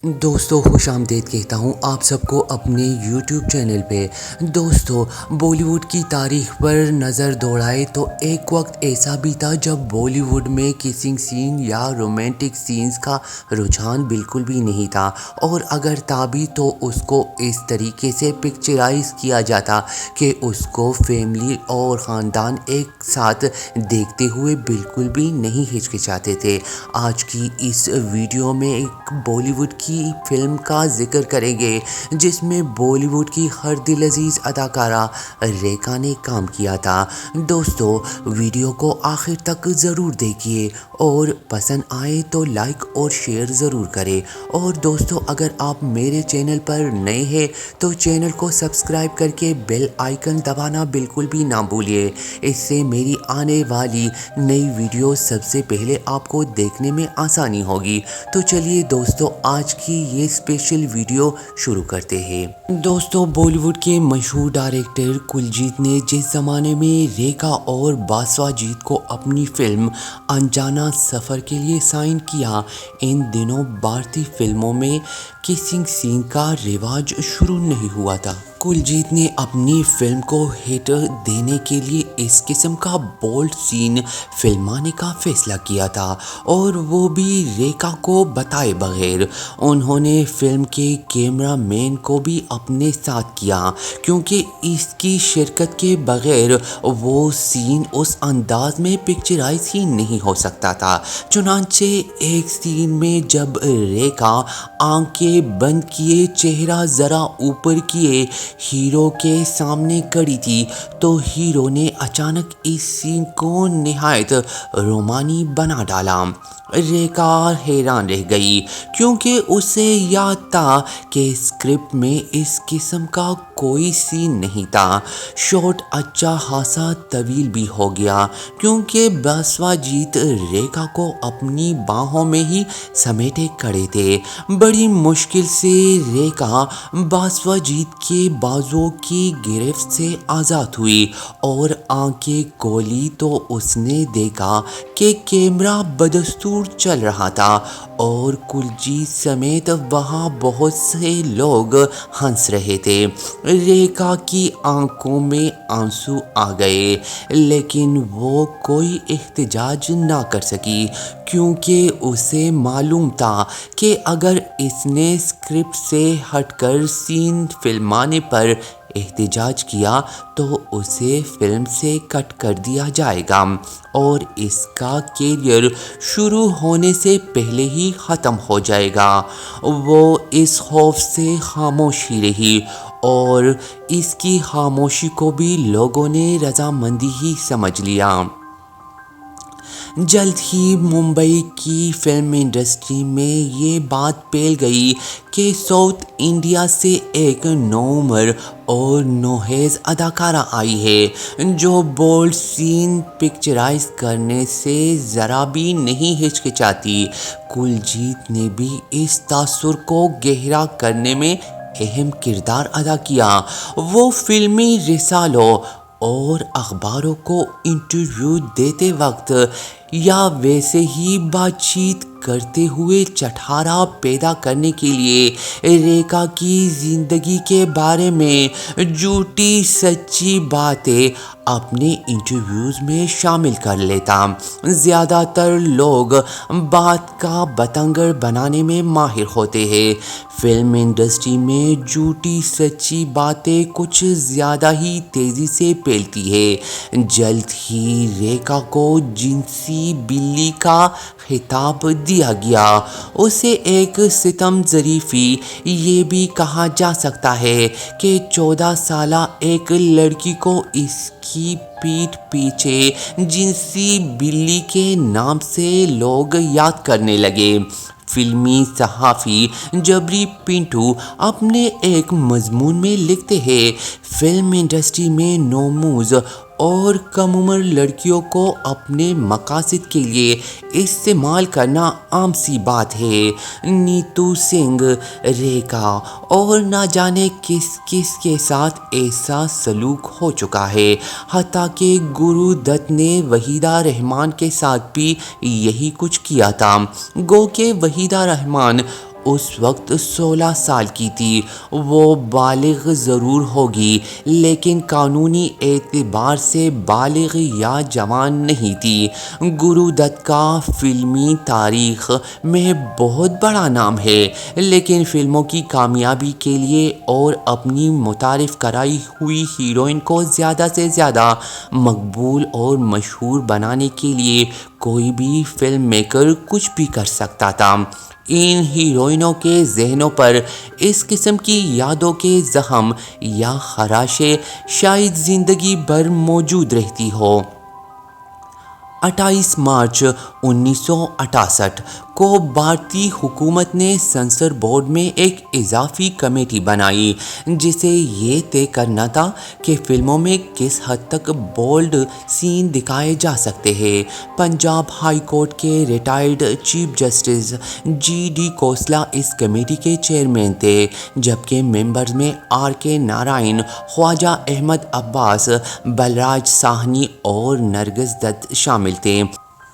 دوستو خوش آمدید کہتا ہوں آپ سب کو اپنے یوٹیوب چینل پہ۔ دوستو بالی ووڈ کی تاریخ پر نظر دوڑائے تو ایک وقت ایسا بھی تھا جب بالی ووڈ میں کسنگ سین یا رومانٹک سینز کا رجحان بالکل بھی نہیں تھا، اور اگر تھا بھی تو اس کو اس طریقے سے پکچرائز کیا جاتا کہ اس کو فیملی اور خاندان ایک ساتھ دیکھتے ہوئے بالکل بھی نہیں ہچکچاتے تھے۔ آج کی اس ویڈیو میں ایک بالی ووڈ کی فلم کا ذکر کریں گے جس میں بالی ووڈ کی ہر دل عزیز اداکارہ ریکھا نے کام کیا تھا۔ دوستو ویڈیو کو آخر تک ضرور دیکھیے اور پسند آئے تو لائک اور شیئر ضرور کریں، اور دوستو اگر آپ میرے چینل پر نئے ہیں تو چینل کو سبسکرائب کر کے بیل آئیکن دبانا بالکل بھی نہ بھولیے، اس سے میری آنے والی نئی ویڈیو سب سے پہلے آپ کو دیکھنے میں آسانی ہوگی۔ تو چلیے دوستو آج کی یہ اسپیشل ویڈیو شروع کرتے ہیں۔ دوستو بالی ووڈ کے مشہور ڈائریکٹر کلجیت نے جس زمانے میں ریکھا اور باسوا جیت کو اپنی فلم انجانا سفر کے لیے سائن کیا، ان دنوں بھارتی فلموں میں کسنگ سین کا رواج شروع نہیں ہوا تھا۔ کلجیت نے اپنی فلم کو ہٹ دینے کے لیے اس قسم کا بولڈ سین فلمانے کا فیصلہ کیا تھا، اور وہ بھی ریکھا کو بتائے بغیر۔ انہوں نے فلم کے کیمرہ مین کو بھی اپنے ساتھ کیا کیونکہ اس کی شرکت کے بغیر وہ سین اس انداز میں پکچرائز ہی نہیں ہو سکتا تھا۔ چنانچہ ایک سین میں جب ریکھا آنکھیں بند کیے چہرہ ذرا اوپر کیے ہیرو کے سامنے کھڑی تھی تو ہیرو نے اچانک اس سین کو نہایت رومانی بنا ڈالا۔ ریکھا حیران رہ گئی کیونکہ اسے یاد تھا کہ اسکرپٹ میں اس قسم کا کوئی سین نہیں تھا۔ شاٹ اچھا خاصا طویل بھی ہو گیا کیونکہ باسوا جیت ریکھا کو اپنی باہوں میں ہی سمیٹے کھڑے تھے۔ بڑی مشکل سے ریکھا باسوا جیت کے بازوؤں کی گرفت سے آزاد ہوئی اور آنکھیں کھولی تو اس نے دیکھا کہ کیمرہ بدستور چل رہا تھا اور کلجیت سمیت وہاں بہت سے لوگ ہنس رہے تھے۔ ریکھا کی آنکھوں میں آنسو آ گئے لیکن وہ کوئی احتجاج نہ کر سکی کیونکہ اسے معلوم تھا کہ اگر اس نے اسکرپٹ سے ہٹ کر سین فلمانے پر احتجاج کیا تو اسے فلم سے کٹ کر دیا جائے گا اور اس کا کیریئر شروع ہونے سے پہلے ہی ختم ہو جائے گا۔ وہ اس خوف سے خاموش ہی رہی اور اس کی خاموشی کو بھی لوگوں نے رضامندی ہی سمجھ لیا۔ جلد ہی ممبئی کی فلم انڈسٹری میں یہ بات پھیل گئی کہ ساؤتھ انڈیا سے ایک نوعمر اور نوخیز اداکارہ آئی ہے جو بولڈ سین پکچرائز کرنے سے ذرا بھی نہیں ہچکچاتی۔ کلجیت نے بھی اس تاثر کو گہرا کرنے میں اہم کردار ادا کیا۔ وہ فلمی رسالوں اور اخباروں کو انٹرویو دیتے وقت یا ویسے ہی بات چیت کرتے ہوئے چٹخارا پیدا کرنے کے لیے ریکھا کی زندگی کے بارے میں جھوٹی سچی باتیں اپنے انٹرویوز میں شامل کر لیتا۔ زیادہ تر لوگ بات کا بتنگڑ بنانے میں ماہر ہوتے ہیں۔ فلم انڈسٹری میں جھوٹی سچی باتیں کچھ زیادہ ہی تیزی سے پھیلتی ہیں۔ جلد ہی ریکھا کو جنسی بلی کا خطاب دیا گیا۔ اسے ایک ستم ظریفی یہ بھی کہا جا سکتا ہے کہ 14 سالہ ایک لڑکی کو اس کی پیٹھ پیچھے جنسی بلی کے نام سے لوگ یاد کرنے لگے۔ فلمی صحافی جبری پنٹو اپنے ایک مضمون میں لکھتے ہیں، فلم انڈسٹری میں نوموز اور کم عمر لڑکیوں کو اپنے مقاصد کے لیے استعمال کرنا عام سی بات ہے۔ نیتو سنگھ، ریکھا اور نہ جانے کس کس کے ساتھ ایسا سلوک ہو چکا ہے، حتیٰ کہ گرو دت نے وحیدہ رحمان کے ساتھ بھی یہی کچھ کیا تھا۔ گو کہ وحیدہ رحمان اس وقت 16 سال کی تھی۔ وہ بالغ ضرور ہوگی لیکن قانونی اعتبار سے بالغ یا جوان نہیں تھی۔ گرو دت کا فلمی تاریخ میں بہت بڑا نام ہے، لیکن فلموں کی کامیابی کے لیے اور اپنی متعارف کرائی ہوئی ہیروئن کو زیادہ سے زیادہ مقبول اور مشہور بنانے کے لیے کوئی بھی فلم میکر کچھ بھی کر سکتا تھا۔ ان ہیروئنوں کے ذہنوں پر اس قسم کی یادوں کے زخم یا خراشیں شاید زندگی بھر موجود رہتی ہو۔ 28 مارچ 1968 کو بھارتی حکومت نے سنسر بورڈ میں ایک اضافی کمیٹی بنائی جسے یہ طے کرنا تھا کہ فلموں میں کس حد تک بولڈ سین دکھائے جا سکتے ہیں۔ پنجاب ہائی کورٹ کے retired chief justice G D Khosla اس کمیٹی کے چیئرمین تھے، جبکہ ممبرز میں آر کے نارائن، خواجہ احمد عباس، بلراج ساہنی اور نرگس دت شامل تھے۔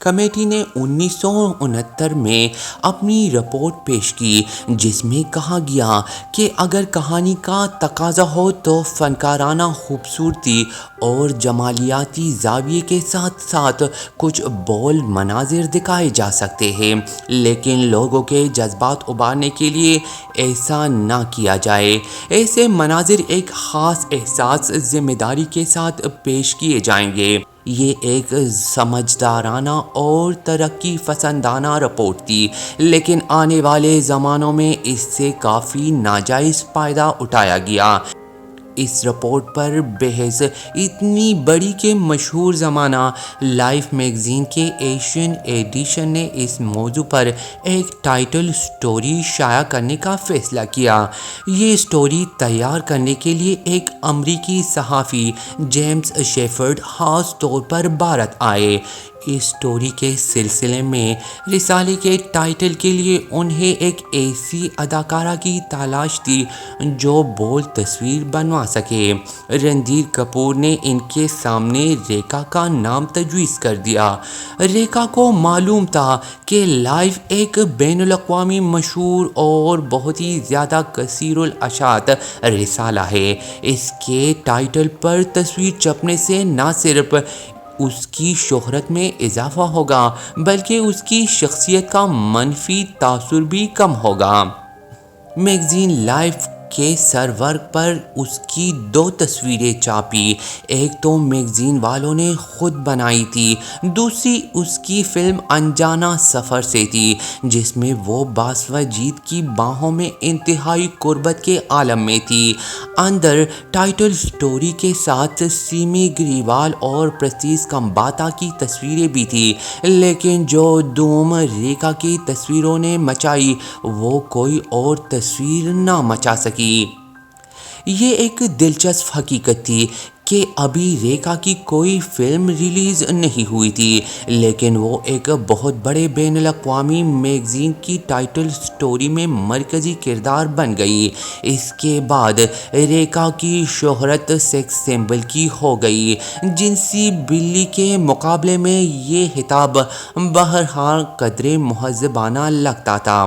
کمیٹی نے 1969 میں اپنی رپورٹ پیش کی جس میں کہا گیا کہ اگر کہانی کا تقاضا ہو تو فنکارانہ خوبصورتی اور جمالیاتی زاویے کے ساتھ ساتھ کچھ بولڈ مناظر دکھائے جا سکتے ہیں، لیکن لوگوں کے جذبات ابھارنے کے لیے ایسا نہ کیا جائے۔ ایسے مناظر ایک خاص احساس ذمہ داری کے ساتھ پیش کیے جائیں گے۔ یہ ایک سمجھدارانہ اور ترقی پسندانہ رپورٹ تھی، لیکن آنے والے زمانوں میں اس سے کافی ناجائز فائدہ اٹھایا گیا۔ اس رپورٹ پر بحث اتنی بڑی کہ مشہور زمانہ لائف میگزین کے ایشین ایڈیشن نے اس موضوع پر ایک ٹائٹل سٹوری شائع کرنے کا فیصلہ کیا۔ یہ سٹوری تیار کرنے کے لیے ایک امریکی صحافی جیمز شیفرڈ خاص طور پر بھارت آئے۔ اس سٹوری کے سلسلے میں رسالے کے ٹائٹل کے لیے انہیں ایک ایسی اداکارہ کی تلاش تھی جو بولڈ تصویر بنوا سکے۔ رندھیر کپور نے ان کے سامنے ریکھا کا نام تجویز کر دیا۔ ریکھا کو معلوم تھا کہ لائف ایک بین الاقوامی مشہور اور بہت ہی زیادہ کثیر الاشاعت رسالہ ہے۔ اس کے ٹائٹل پر تصویر چھپنے سے نہ صرف اس کی شہرت میں اضافہ ہوگا بلکہ اس کی شخصیت کا منفی تاثر بھی کم ہوگا۔ میگزین لائف کے سرورق پر اس کی 2 تصویریں چھپی، ایک تو میگزین والوں نے خود بنائی تھی، دوسری اس کی فلم انجانہ سفر سے تھی جس میں وہ باسوا جیت کی باہوں میں انتہائی قربت کے عالم میں تھی۔ اندر ٹائٹل سٹوری کے ساتھ سیمی گریوال اور پرستیش کمباتا کی تصویریں بھی تھیں، لیکن جو دھوم ریکھا کی تصویروں نے مچائی وہ کوئی اور تصویر نہ مچا سکی۔ یہ ایک دلچسپ حقیقت تھی کہ ابھی ریکھا کی کوئی فلم ریلیز نہیں ہوئی تھی، لیکن وہ ایک بہت بڑے بین الاقوامی میگزین کی ٹائٹل سٹوری میں مرکزی کردار بن گئی۔ اس کے بعد ریکھا کی شہرت سیکس سمبل کی ہو گئی۔ جنسی بلی کے مقابلے میں یہ خطاب بہرحال قدرے مہذبانہ لگتا تھا۔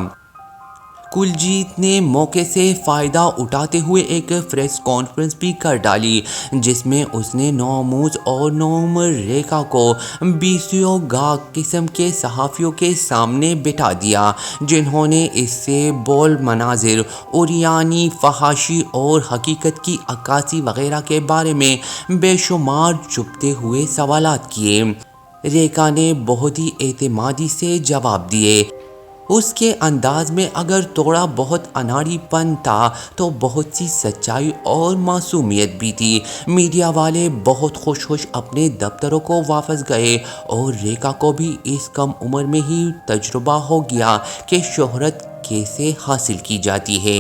کلجیت نے موقع سے فائدہ اٹھاتے ہوئے ایک پریس کانفرنس بھی کر ڈالی جس میں اس نے نوآموز اور نوعمر ریکھا کو 20 گاہ قسم کے صحافیوں کے سامنے بٹھا دیا جنہوں نے اس سے بولڈ مناظر، عریانی فحاشی اور حقیقت کی عکاسی وغیرہ کے بارے میں بے شمار چھپتے ہوئے سوالات کیے۔ ریکھا نے بہت ہی اعتمادی سے جواب دیے۔ اس کے انداز میں اگر تھوڑا بہت اناڑی پن تھا تو بہت سی سچائی اور معصومیت بھی تھی۔ میڈیا والے بہت خوش اپنے دفتروں کو واپس گئے اور ریکھا کو بھی اس کم عمر میں ہی تجربہ ہو گیا کہ شہرت کیسے حاصل کی جاتی ہے۔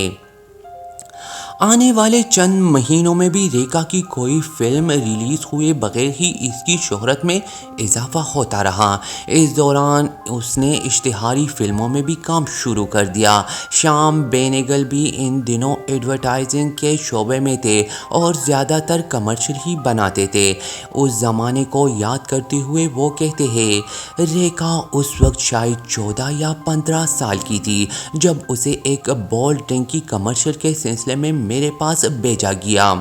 آنے والے چند مہینوں میں بھی ریکھا کی کوئی فلم ریلیز ہوئے بغیر ہی اس کی شہرت میں اضافہ ہوتا رہا۔ اس دوران اس نے اشتہاری فلموں میں بھی کام شروع کر دیا۔ شیام بینگل بھی ان دنوں ایڈورٹائزنگ کے شعبے میں تھے اور زیادہ تر کمرشل ہی بناتے تھے۔ اس زمانے کو یاد کرتے ہوئے وہ کہتے ہیں، ریکھا اس وقت شاید 14 یا 15 سال کی تھی جب اسے ایک بال ٹینکی کمرشل کے سلسلے میں میرے پاس بھیجا گیا۔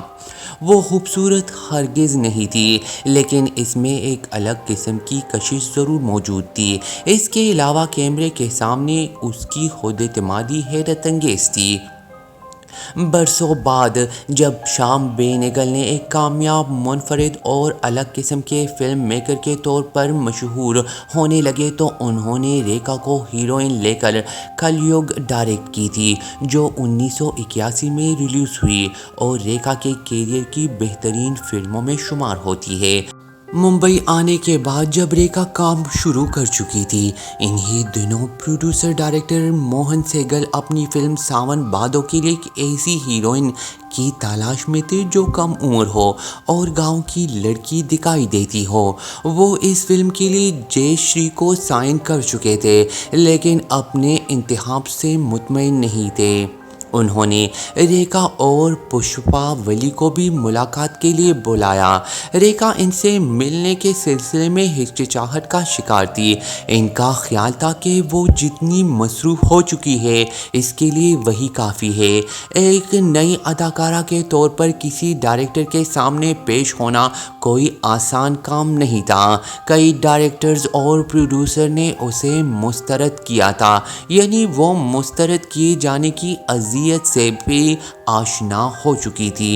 وہ خوبصورت ہرگز نہیں تھی، لیکن اس میں ایک الگ قسم کی کشش ضرور موجود تھی۔ اس کے علاوہ کیمرے کے سامنے اس کی خود اعتمادی حیرت انگیز تھی۔ برسوں بعد جب شیام بینگل نے ایک کامیاب، منفرد اور الگ قسم کے فلم میکر کے طور پر مشہور ہونے لگے تو انہوں نے ریکھا کو ہیروئن لے کر کل یگ ڈائریکٹ کی تھی، جو 1981 میں ریلیز ہوئی اور ریکھا کے کیریئر کی بہترین فلموں میں شمار ہوتی ہے۔ ممبئی آنے کے بعد جب ریکھا کام شروع کر چکی تھی، انہی دنوں پروڈیوسر ڈائریکٹر موہن سہگل اپنی فلم ساون بھادو کے لیے ایک ایسی ہیروئن کی تلاش میں تھے جو کم عمر ہو اور گاؤں کی لڑکی دکھائی دیتی ہو۔ وہ اس فلم کے لیے جے شری کو سائن کر چکے تھے، لیکن اپنے انتخاب سے مطمئن نہیں تھے۔ انہوں نے ریکھا اور پشپا ولی کو بھی ملاقات کے لیے بلایا۔ ریکھا ان سے ملنے کے سلسلے میں ہچکچاہٹ کا شکار تھی۔ ان کا خیال تھا کہ وہ جتنی مصروف ہو چکی ہے اس کے لیے وہی کافی ہے۔ ایک نئی اداکارہ کے طور پر کسی ڈائریکٹر کے سامنے پیش ہونا کوئی آسان کام نہیں تھا۔ کئی ڈائریکٹرز اور پروڈیوسر نے اسے مسترد کیا تھا، یعنی وہ مسترد کیے جانے کی اذیت سے بھی آشنا ہو چکی تھی۔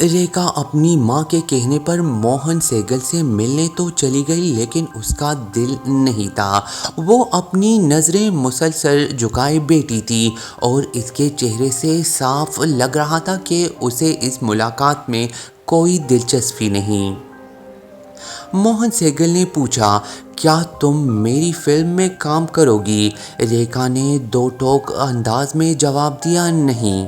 ریکھا اپنی ماں کے کہنے پر موہن سہگل سے ملنے تو چلی گئی، لیکن اس کا دل نہیں تھا۔ وہ اپنی نظریں مسلسل جھکائے بیٹھی تھی اور اس کے چہرے سے صاف لگ رہا تھا کہ اسے اس ملاقات میں کوئی دلچسپی نہیں۔ موہن سہگل نے پوچھا، کیا تم میری فلم میں کام کرو گی؟ ریکھا نے دو ٹوک انداز میں جواب دیا، نہیں۔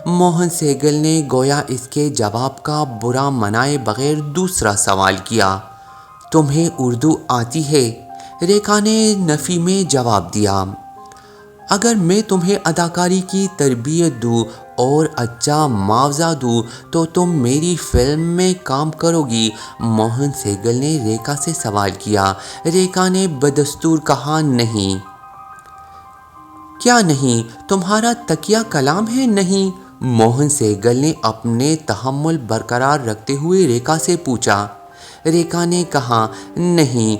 موہن سہگل نے گویا اس کے جواب کا برا منائے بغیر دوسرا سوال کیا، تمہیں اردو آتی ہے؟ ریکھا نے نفی میں جواب دیا، اگر میں تمہیں اداکاری کی تربیت دوں اور اچھا معاوضہ دوں تو تم میری فلم میں کام کرو گی؟ موہن سہگل نے ریکھا سے سوال کیا۔ ریکھا نے بدستور کہا، نہیں۔ کیا نہیں؟ تمہارا تکیہ کلام ہے، نہیں؟ موہن سہگل نے اپنے تحمل برقرار رکھتے ہوئے ریکھا سے پوچھا۔ ریکھا نے کہا، نہیں۔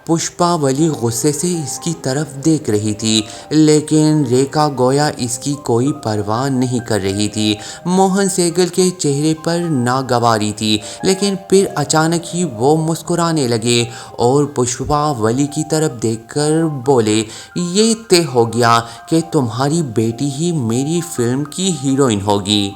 پشپا ولی غصے سے اس کی طرف دیکھ رہی تھی، لیکن ریکھا گویا اس کی کوئی پرواہ نہیں کر رہی تھی۔ موہن سہگل کے چہرے پر ناگواری تھی، لیکن پھر اچانک ہی وہ مسکرانے لگے اور پشپا ولی کی طرف دیکھ کر بولے، یہ طے ہو گیا کہ تمہاری بیٹی ہی میری فلم کی ہیروئن ہوگی۔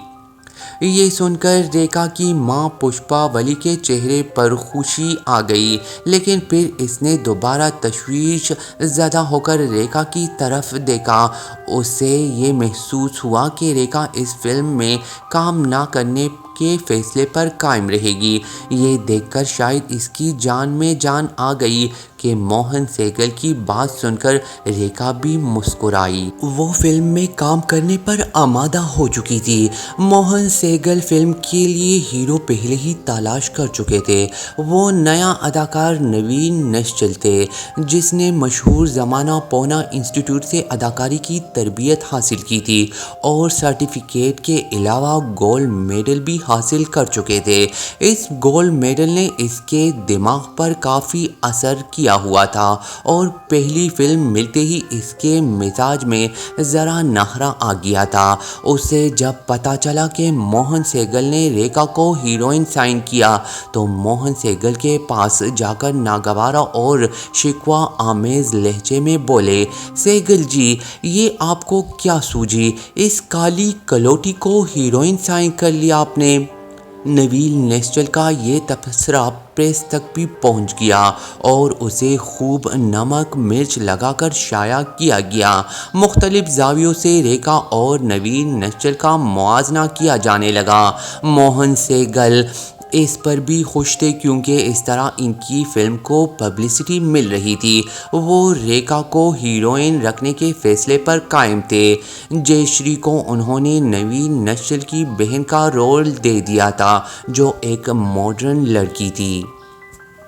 یہ سن کر ریکھا کی ماں پشپا ولی کے چہرے پر خوشی آ گئی، لیکن پھر اس نے دوبارہ تشویش زدہ ہو کر ریکھا کی طرف دیکھا۔ اسے یہ محسوس ہوا کہ ریکھا اس فلم میں کام نہ کرنے کے فیصلے پر قائم رہے گی۔ یہ دیکھ کر شاید اس کی جان میں جان آ گئی کہ موہن سہگل کی بات سن کر ریکھا بھی مسکرائی۔ وہ فلم میں کام کرنے پر آمادہ ہو چکی تھی۔ موہن سہگل فلم کے لیے ہیرو پہلے ہی تلاش کر چکے تھے۔ وہ نیا اداکار نوین نشچل تھے، جس نے مشہور زمانہ پونا انسٹی ٹیوٹ سے اداکاری کی تربیت حاصل کی تھی اور سرٹیفکیٹ کے علاوہ گولڈ میڈل بھی حاصل کر چکے تھے۔ اس گولڈ میڈل نے اس کے دماغ پر کافی اثر کیا ہوا تھا اور پہلی فلم ملتے ہی اس کے مزاج میں ذرا نخرہ آ گیا تھا۔ اسے جب پتہ چلا کہ موہن سہگل نے ریکھا کو ہیروئن سائن کیا تو موہن سہگل کے پاس جا کر ناگوارا اور شکوہ آمیز لہجے میں بولے، سہگل جی، یہ آپ کو کیا سوجی؟ اس کالی کلوٹی کو ہیروئن سائن کر لیا آپ نے۔ نویل نشچل کا یہ تبصرہ پریس تک بھی پہنچ گیا اور اسے خوب نمک مرچ لگا کر شائع کیا گیا۔ مختلف زاویوں سے ریکھا اور نویل نشچل کا موازنہ کیا جانے لگا۔ موہن سہگل اس پر بھی خوش تھے کیونکہ اس طرح ان کی فلم کو پبلسٹی مل رہی تھی۔ وہ ریکھا کو ہیروئن رکھنے کے فیصلے پر قائم تھے۔ جے شری کو انہوں نے نویل نشچل کی بہن کا رول دے دیا تھا جو ایک ماڈرن لڑکی تھی۔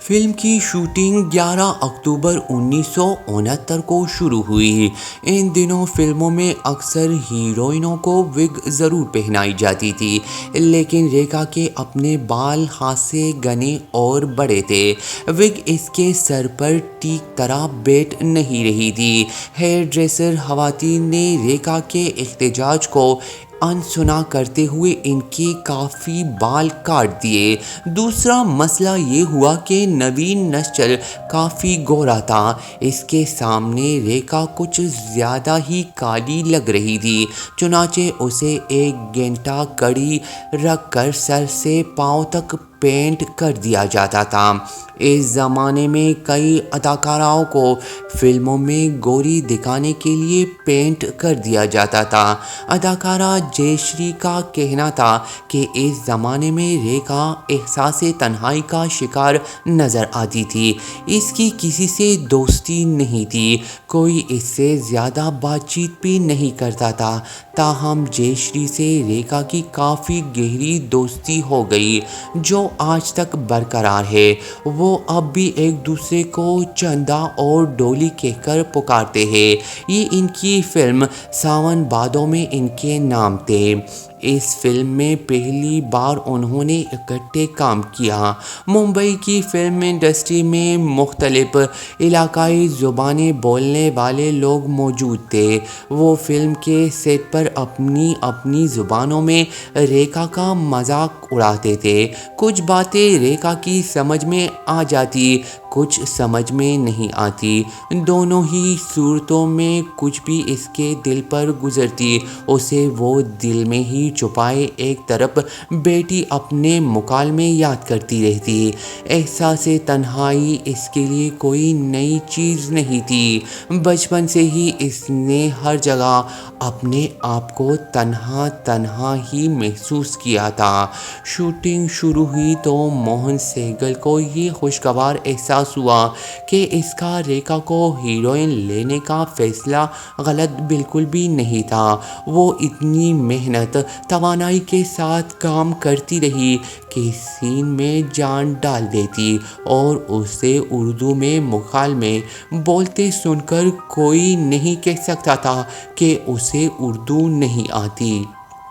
فلم کی شوٹنگ 11 اکتوبر 1969 کو شروع ہوئی۔ ان دنوں فلموں میں اکثر ہیروئنوں کو وگ ضرور پہنائی جاتی تھی، لیکن ریکھا کے اپنے بال ہاتھ سے گھنے اور بڑے تھے۔ وگ اس کے سر پر ٹھیک طرح بیٹھ نہیں رہی تھی۔ ہیئر ڈریسر خواتین نے ریکھا کے احتجاج کو انسنا کرتے ہوئے ان کے کافی بال کاٹ دیے۔ دوسرا مسئلہ یہ ہوا کہ نویل نشچل کافی گورا تھا۔ اس کے سامنے ریکھا کچھ زیادہ ہی کالی لگ رہی تھی، چنانچہ اسے ایک گھنٹہ کڑی رکھ کر سر سے پاؤں تک پینٹ کر دیا جاتا تھا۔ اس زمانے میں کئی اداکاراؤں کو فلموں میں گوری دکھانے کے لیے پینٹ کر دیا جاتا تھا۔ اداکارہ جے شری کا کہنا تھا کہ اس زمانے میں ریکھا احساس تنہائی کا شکار نظر آتی تھی۔ اس کی کسی سے دوستی نہیں تھی، کوئی اس سے زیادہ بات چیت بھی نہیں کرتا تھا۔ تاہم جے شری سے ریکھا کی کافی گہری دوستی ہو گئی جو آج تک برقرار ہے۔ وہ اب بھی ایک دوسرے کو چندا اور ڈولی کہہ کر پکارتے ہیں۔ یہ ان کی فلم ساون بھادو میں ان کے نام تھے۔ اس فلم میں پہلی بار انہوں نے اکٹھے کام کیا۔ ممبئی کی فلم انڈسٹری میں مختلف علاقائی زبانیں بولنے والے لوگ موجود تھے۔ وہ فلم کے سیٹ پر اپنی اپنی زبانوں میں ریکھا کا مذاق اڑاتے تھے۔ کچھ باتیں ریکھا کی سمجھ میں آ جاتی، کچھ سمجھ میں نہیں آتی۔ دونوں ہی صورتوں میں کچھ بھی اس کے دل پر گزرتی، اسے وہ دل میں ہی چھپائے ایک طرف بیٹھی اپنے مکالمے یاد کرتی رہتی۔ احساس تنہائی اس کے لیے کوئی نئی چیز نہیں تھی۔ بچپن سے ہی اس نے ہر جگہ اپنے آپ کو تنہا تنہا ہی محسوس کیا تھا۔ شوٹنگ شروع ہوئی تو موہن سہگل کو یہ خوشگوار احساس ہوا کہ اس کا ریکھا کو ہیروئن لینے کا فیصلہ غلط بالکل بھی نہیں تھا۔ وہ اتنی محنت توانائی کے ساتھ کام کرتی رہی کہ سین میں جان ڈال دیتی اور اسے اردو میں مکالمے بولتے سن کر کوئی نہیں کہہ سکتا تھا کہ اسے اردو نہیں آتی۔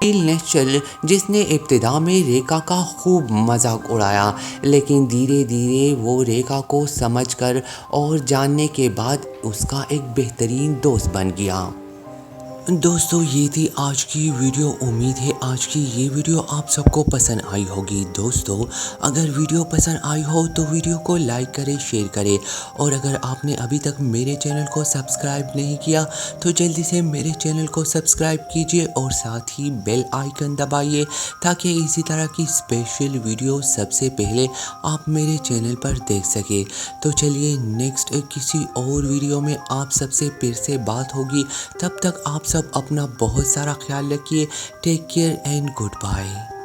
نویل نشچل جس نے ابتدا میں ریکھا کا خوب مذاق اڑایا، لیکن دھیرے دھیرے وہ ریکھا کو سمجھ کر اور جاننے کے بعد اس کا ایک بہترین دوست بن گیا۔ دوستو یہ تھی آج کی ویڈیو۔ امید ہے آج کی یہ ویڈیو آپ سب کو پسند آئی ہوگی۔ دوستو اگر ویڈیو پسند آئی ہو تو ویڈیو کو لائک کریں، شیئر کریں، اور اگر آپ نے ابھی تک میرے چینل کو سبسکرائب نہیں کیا تو جلدی سے میرے چینل کو سبسکرائب کیجیے اور ساتھ ہی بیل آئیکن دبائیے تاکہ اسی طرح کی اسپیشل ویڈیو سب سے پہلے آپ میرے چینل پر دیکھ سکیں۔ تو چلیے نیکسٹ کسی اور ویڈیو میں آپ سب سے پھر سے بات ہوگی۔ تب تک آپ سب اپنا بہت سارا خیال رکھیے۔ Take care and good bye.